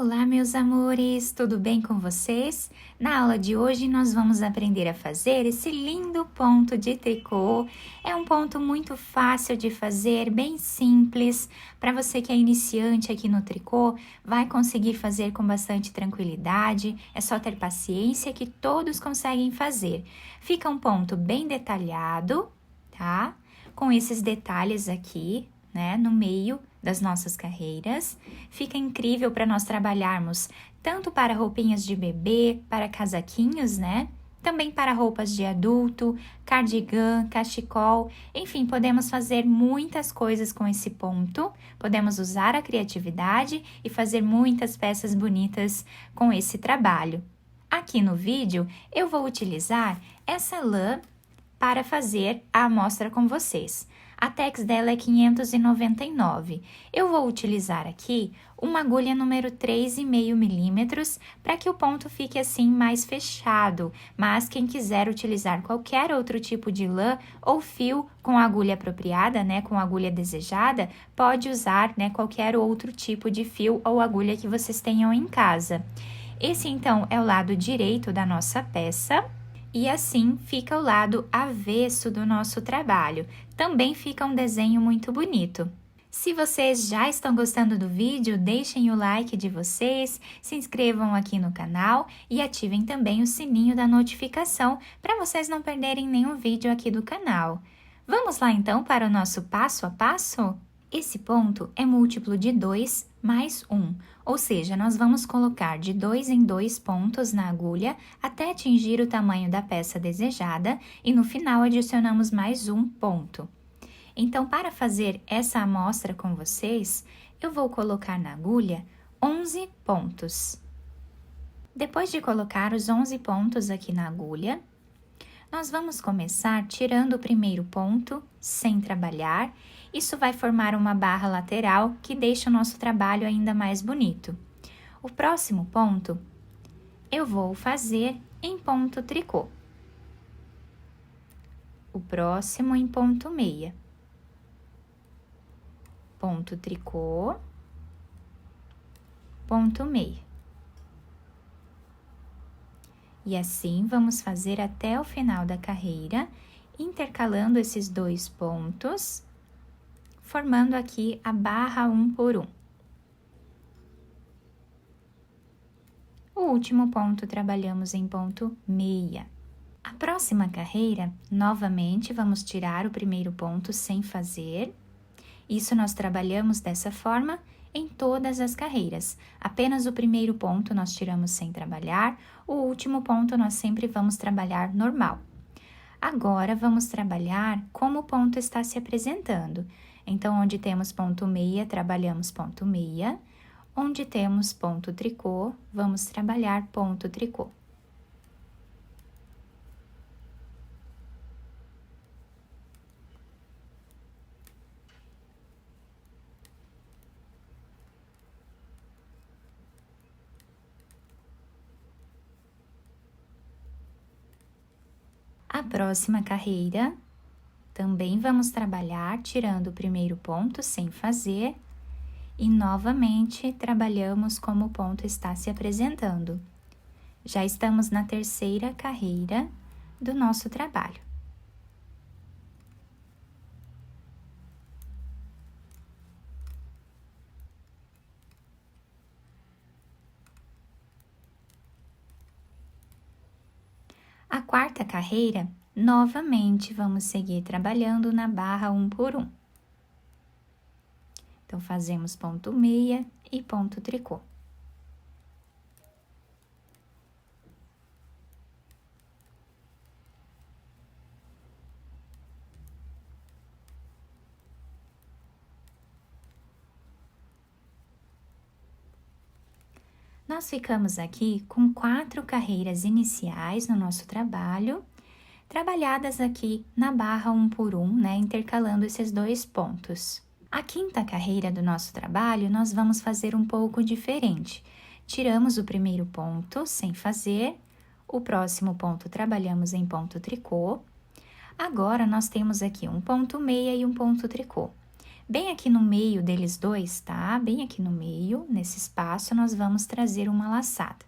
Olá, meus amores, tudo bem com vocês? Na aula de hoje nós vamos aprender a fazer esse lindo ponto de tricô. É um ponto muito fácil de fazer, bem simples. Para você que é iniciante aqui no tricô, vai conseguir fazer com bastante tranquilidade. É só ter paciência que todos conseguem fazer. Fica um ponto bem detalhado, tá? Com esses detalhes aqui, né, no meio das nossas carreiras. Fica incrível para nós trabalharmos tanto para roupinhas de bebê, para casaquinhos, né? Também para roupas de adulto, cardigan, cachecol, enfim, podemos fazer muitas coisas com esse ponto. Podemos usar a criatividade e fazer muitas peças bonitas com esse trabalho. Aqui no vídeo, eu vou utilizar essa lã para fazer a amostra com vocês. A tex dela é 599. Eu vou utilizar aqui uma agulha número 3,5 milímetros para que o ponto fique assim mais fechado, mas quem quiser utilizar qualquer outro tipo de lã ou fio com a agulha apropriada, né, com a agulha desejada, pode usar, né, qualquer outro tipo de fio ou agulha que vocês tenham em casa. Esse então é o lado direito da nossa peça. E assim fica o lado avesso do nosso trabalho. Também fica um desenho muito bonito. Se vocês já estão gostando do vídeo, deixem o like de vocês, se inscrevam aqui no canal e ativem também o sininho da notificação para vocês não perderem nenhum vídeo aqui do canal. Vamos lá então para o nosso passo a passo? Esse ponto é múltiplo de 2 mais 1, ou seja, nós vamos colocar de 2 em 2 pontos na agulha até atingir o tamanho da peça desejada e no final adicionamos mais um ponto. Então, para fazer essa amostra com vocês, eu vou colocar na agulha 11 pontos. Depois de colocar os 11 pontos aqui na agulha, nós vamos começar tirando o primeiro ponto, sem trabalhar. Isso vai formar uma barra lateral que deixa o nosso trabalho ainda mais bonito. O próximo ponto, eu vou fazer em ponto tricô. O próximo em ponto meia. Ponto tricô, ponto meia. E assim, vamos fazer até o final da carreira, intercalando esses dois pontos, formando aqui a barra 1 por 1. O último ponto, trabalhamos em ponto meia. A próxima carreira, novamente, vamos tirar o primeiro ponto sem fazer. Isso nós trabalhamos dessa forma em todas as carreiras. Apenas o primeiro ponto nós tiramos sem trabalhar, o último ponto nós sempre vamos trabalhar normal. Agora, vamos trabalhar como o ponto está se apresentando. Então, onde temos ponto meia, trabalhamos ponto meia. Onde temos ponto tricô, vamos trabalhar ponto tricô. A próxima carreira, também vamos trabalhar tirando o primeiro ponto sem fazer e novamente trabalhamos como o ponto está se apresentando. Já estamos na terceira carreira do nosso trabalho. A quarta carreira, novamente, vamos seguir trabalhando na barra 1 por 1. Então, fazemos ponto meia e ponto tricô. Nós ficamos aqui com 4 carreiras iniciais no nosso trabalho, trabalhadas aqui na barra 1 por 1, né, intercalando esses dois pontos. A quinta carreira do nosso trabalho, nós vamos fazer um pouco diferente. Tiramos o primeiro ponto sem fazer, o próximo ponto trabalhamos em ponto tricô. Agora, nós temos aqui um ponto meia e um ponto tricô. Bem aqui no meio deles dois, tá? Bem aqui no meio, nesse espaço, nós vamos trazer uma laçada.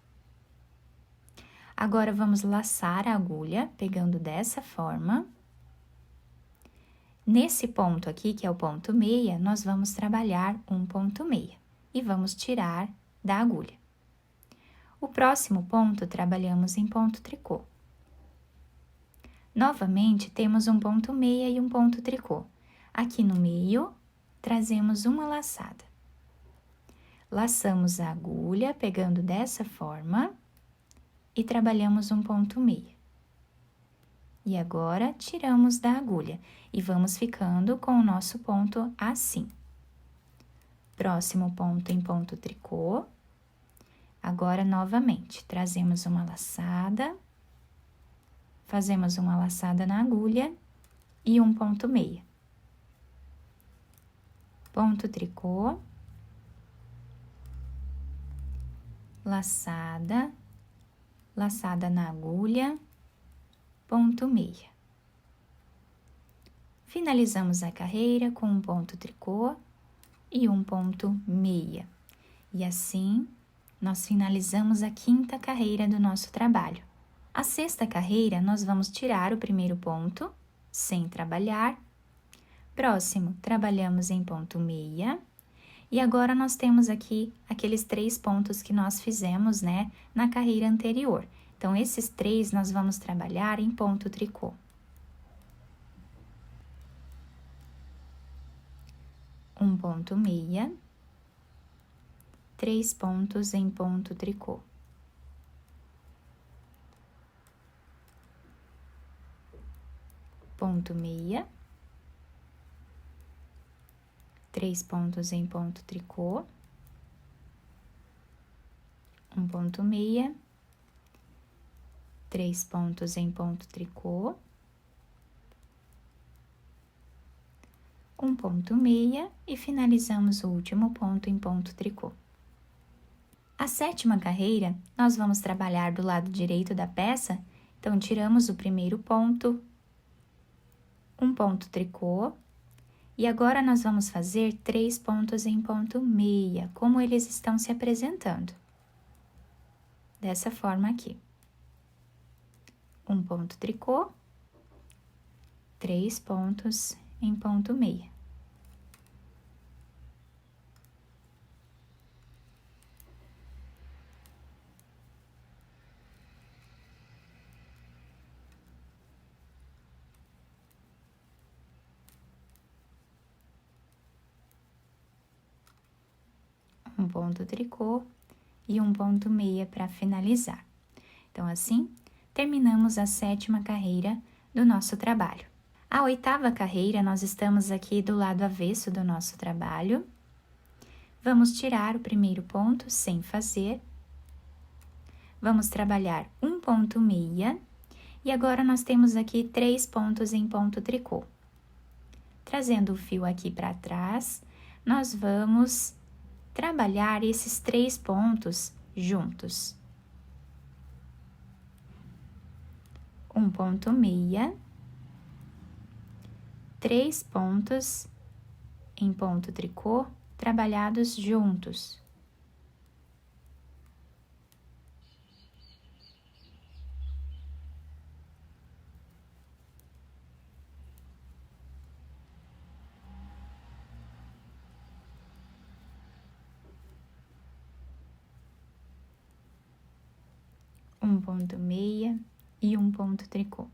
Agora, vamos laçar a agulha, pegando dessa forma. Nesse ponto aqui, que é o ponto meia, nós vamos trabalhar um ponto meia e vamos tirar da agulha. O próximo ponto, trabalhamos em ponto tricô. Novamente, temos um ponto meia e um ponto tricô. Aqui no meio, trazemos uma laçada. Laçamos a agulha, pegando dessa forma, e trabalhamos um ponto meia. E agora, tiramos da agulha e vamos ficando com o nosso ponto assim. Próximo ponto em ponto tricô. Agora, novamente, trazemos uma laçada, fazemos uma laçada na agulha e um ponto meia. Ponto tricô, laçada, laçada na agulha, ponto meia. Finalizamos a carreira com um ponto tricô e um ponto meia. E assim, nós finalizamos a quinta carreira do nosso trabalho. A sexta carreira, nós vamos tirar o primeiro ponto, sem trabalhar. Próximo, trabalhamos em ponto meia. E agora, nós temos aqui aqueles 3 pontos que nós fizemos, né, na carreira anterior. Então, esses 3 nós vamos trabalhar em ponto tricô. Um ponto meia, 3 pontos em ponto tricô. Ponto meia, 3 pontos em ponto tricô, um ponto meia, 3 pontos em ponto tricô, um ponto meia e finalizamos o último ponto em ponto tricô. A sétima carreira, nós vamos trabalhar do lado direito da peça, então tiramos o primeiro ponto, um ponto tricô, e agora nós vamos fazer 3 pontos em ponto meia, como eles estão se apresentando. Dessa forma aqui. Um ponto tricô, 3 pontos em ponto meia. Um ponto tricô e um ponto meia para finalizar. Então, assim, terminamos a sétima carreira do nosso trabalho. A oitava carreira, nós estamos aqui do lado avesso do nosso trabalho. Vamos tirar o primeiro ponto sem fazer. Vamos trabalhar um ponto meia. E agora, nós temos aqui 3 pontos em ponto tricô. Trazendo o fio aqui para trás, nós vamos trabalhar esses 3 pontos juntos. Um ponto meia, 3 pontos em ponto tricô trabalhados juntos. Um ponto meia e um ponto tricô.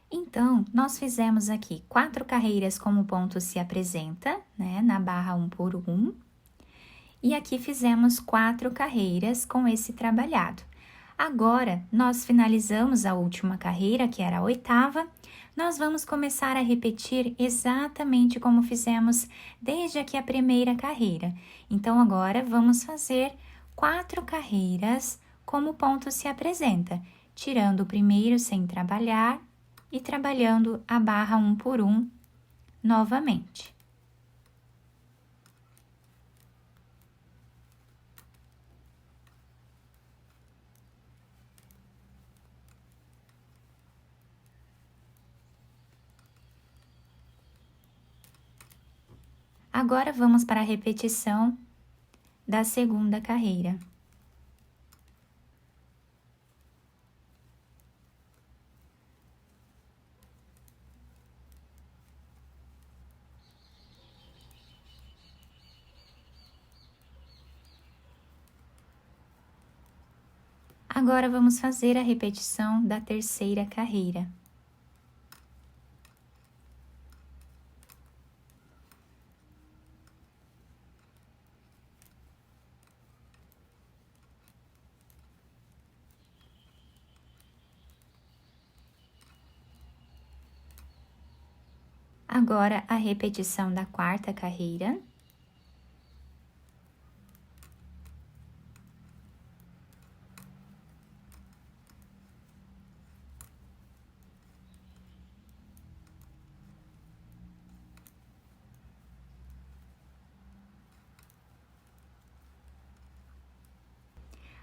Então, nós fizemos aqui 4 carreiras como o ponto se apresenta, né, na barra 1 por 1. E aqui fizemos 4 carreiras com esse trabalhado. Agora, nós finalizamos a última carreira, que era a oitava. Nós vamos começar a repetir exatamente como fizemos desde aqui a primeira carreira. Então, agora, vamos fazer 4 carreiras como o ponto se apresenta, tirando o primeiro sem trabalhar e trabalhando a barra 1 por 1 novamente. Agora, vamos para a repetição da segunda carreira. Agora, vamos fazer a repetição da terceira carreira. Agora, a repetição da quarta carreira.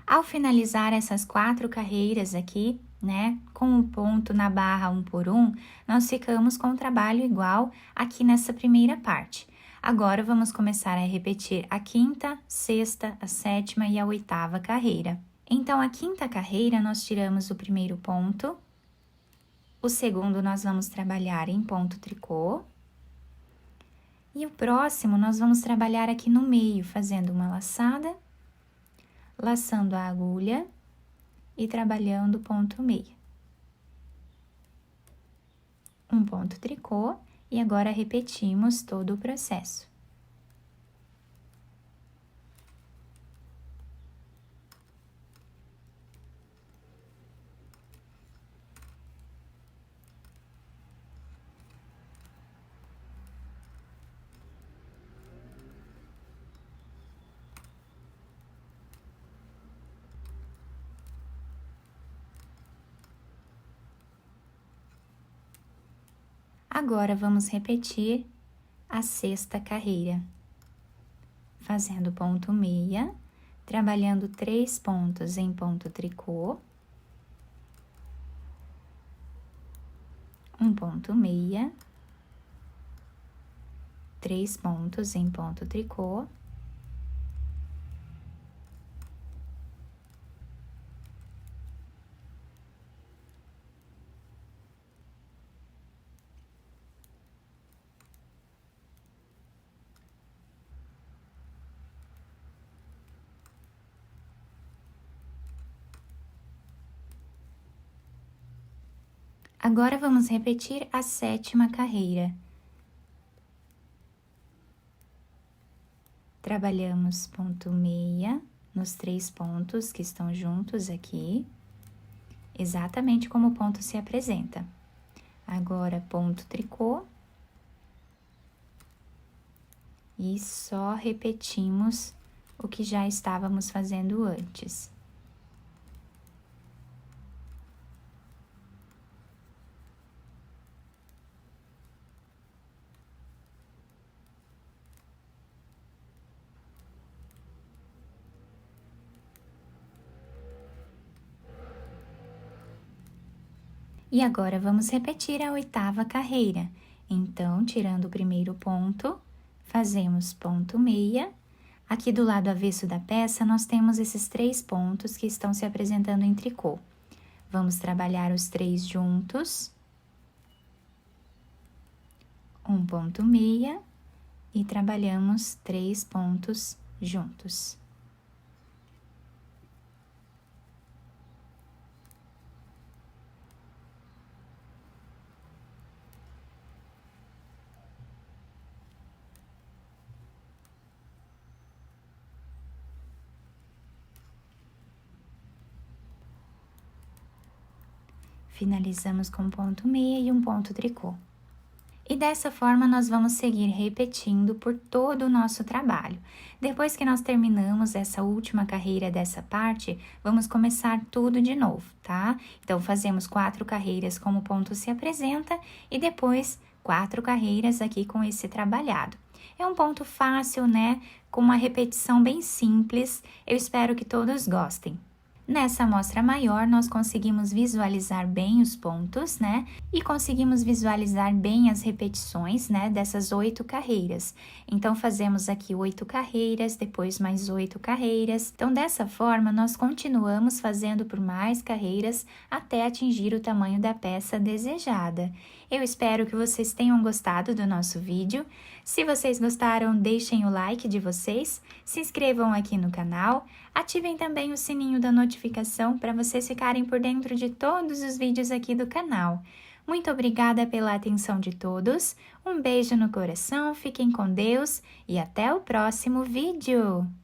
Ao finalizar essas 4 carreiras aqui, né, com o ponto na barra 1 por 1, nós ficamos com o trabalho igual aqui nessa primeira parte. Agora, vamos começar a repetir a quinta, sexta, a sétima e a oitava carreira. Então, a quinta carreira, nós tiramos o primeiro ponto, o segundo nós vamos trabalhar em ponto tricô, e o próximo nós vamos trabalhar aqui no meio, fazendo uma laçada, laçando a agulha e trabalhando ponto meia. Um ponto tricô e agora repetimos todo o processo. Agora, vamos repetir a sexta carreira, fazendo ponto meia, trabalhando 3 pontos em ponto tricô, um ponto meia, 3 pontos em ponto tricô, agora, vamos repetir a sétima carreira. Trabalhamos ponto meia nos 3 pontos que estão juntos aqui, exatamente como o ponto se apresenta. Agora, ponto tricô. E só repetimos o que já estávamos fazendo antes. E agora, vamos repetir a oitava carreira. Então, tirando o primeiro ponto, fazemos ponto meia. Aqui do lado avesso da peça, nós temos esses 3 pontos que estão se apresentando em tricô. Vamos trabalhar os 3 juntos. Um ponto meia e trabalhamos 3 pontos juntos. Finalizamos com ponto meia e um ponto tricô. E dessa forma, nós vamos seguir repetindo por todo o nosso trabalho. Depois que nós terminamos essa última carreira dessa parte, vamos começar tudo de novo, tá? Então, fazemos 4 carreiras como o ponto se apresenta e depois 4 carreiras aqui com esse trabalhado. É um ponto fácil, né? Com uma repetição bem simples. Eu espero que todos gostem. Nessa amostra maior, nós conseguimos visualizar bem os pontos, né? E conseguimos visualizar bem as repetições, né? Dessas 8 carreiras. Então, fazemos aqui 8 carreiras, depois mais 8 carreiras. Então, dessa forma, nós continuamos fazendo por mais carreiras até atingir o tamanho da peça desejada. Eu espero que vocês tenham gostado do nosso vídeo. Se vocês gostaram, deixem o like de vocês, se inscrevam aqui no canal, ativem também o sininho da notificação para vocês ficarem por dentro de todos os vídeos aqui do canal. Muito obrigada pela atenção de todos, um beijo no coração, fiquem com Deus e até o próximo vídeo!